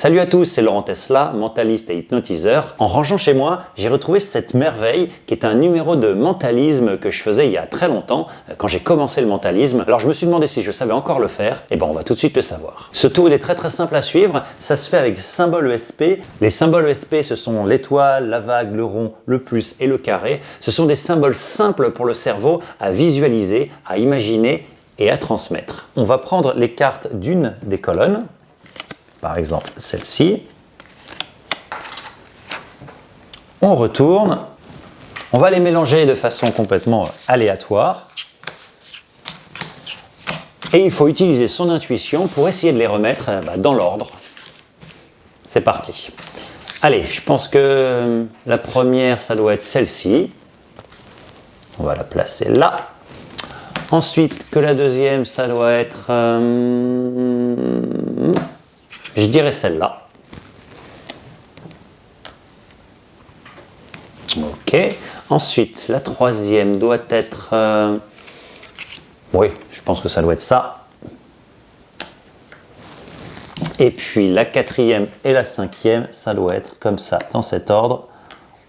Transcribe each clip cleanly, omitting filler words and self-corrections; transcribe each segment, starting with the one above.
Salut à tous, c'est Laurent Tesla, mentaliste et hypnotiseur. En rangeant chez moi, j'ai retrouvé cette merveille qui est un numéro de mentalisme que je faisais il y a très longtemps, quand j'ai commencé le mentalisme. Alors je me suis demandé si je savais encore le faire, et ben on va tout de suite le savoir. Ce tour il est très simple à suivre, ça se fait avec des symboles ESP. Les symboles ESP ce sont l'étoile, la vague, le rond, le plus et le carré. Ce sont des symboles simples pour le cerveau à visualiser, à imaginer et à transmettre. On va prendre les cartes d'une des colonnes. Par exemple, celle-ci. On retourne. On va les mélanger de façon complètement aléatoire. Et il faut utiliser son intuition pour essayer de les remettre dans l'ordre. C'est parti. Allez, je pense que la première, ça doit être celle-ci. On va la placer là. Ensuite, que la deuxième, ça doit être... je dirais celle-là. Ok. Ensuite, la troisième doit être... oui, je pense que ça doit être ça. Et puis la quatrième et la cinquième, ça doit être comme ça, dans cet ordre.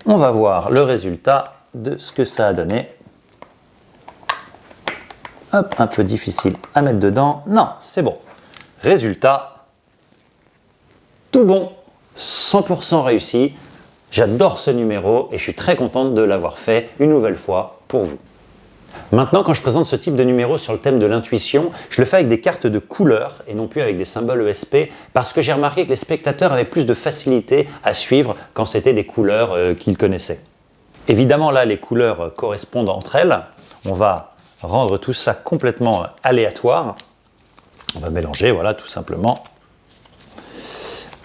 On va voir le résultat de ce que ça a donné. Hop, un peu difficile à mettre dedans. Non, c'est bon. Résultat. Tout bon, 100% réussi. J'adore ce numéro et je suis très contente de l'avoir fait une nouvelle fois pour vous. Maintenant, quand je présente ce type de numéro sur le thème de l'intuition, je le fais avec des cartes de couleurs et non plus avec des symboles ESP parce que j'ai remarqué que les spectateurs avaient plus de facilité à suivre quand c'était des couleurs qu'ils connaissaient. Évidemment, là, les couleurs correspondent entre elles. On va rendre tout ça complètement aléatoire. On va mélanger, voilà, tout simplement.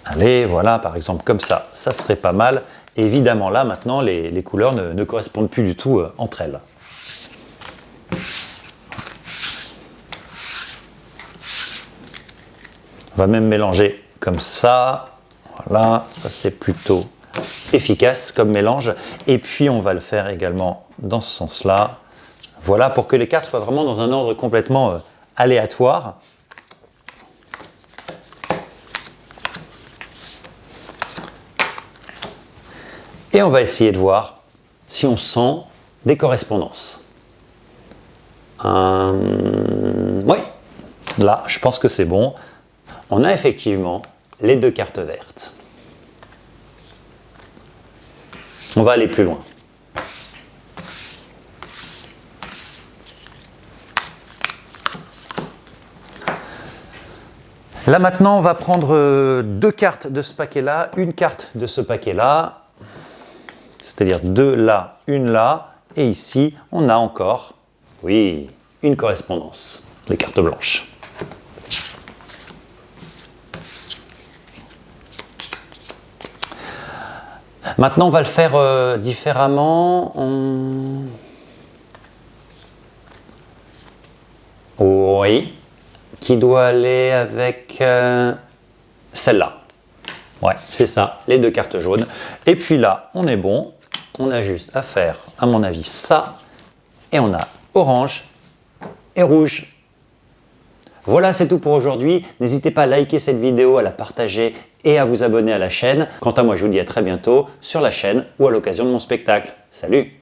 Allez, voilà, par exemple, comme ça serait pas mal. Évidemment, là, maintenant, les couleurs ne correspondent plus du tout entre elles. On va même mélanger comme ça. Voilà, ça c'est plutôt efficace comme mélange. Et puis, on va le faire également dans ce sens-là. Voilà, pour que les cartes soient vraiment dans un ordre complètement aléatoire. Et on va essayer de voir si on sent des correspondances. Oui, là, je pense que c'est bon. On a effectivement les deux cartes vertes. On va aller plus loin. Là maintenant, on va prendre deux cartes de ce paquet-là, une carte de ce paquet-là. C'est-à-dire deux là, une là, et ici, on a encore, oui, une correspondance, les cartes blanches. Maintenant, on va le faire différemment. Oui, qui doit aller avec celle-là. Ouais, c'est ça, les deux cartes jaunes. Et puis là, on est bon. On a juste à faire, à mon avis, ça. Et on a orange et rouge. Voilà, c'est tout pour aujourd'hui. N'hésitez pas à liker cette vidéo, à la partager et à vous abonner à la chaîne. Quant à moi, je vous dis à très bientôt sur la chaîne ou à l'occasion de mon spectacle. Salut!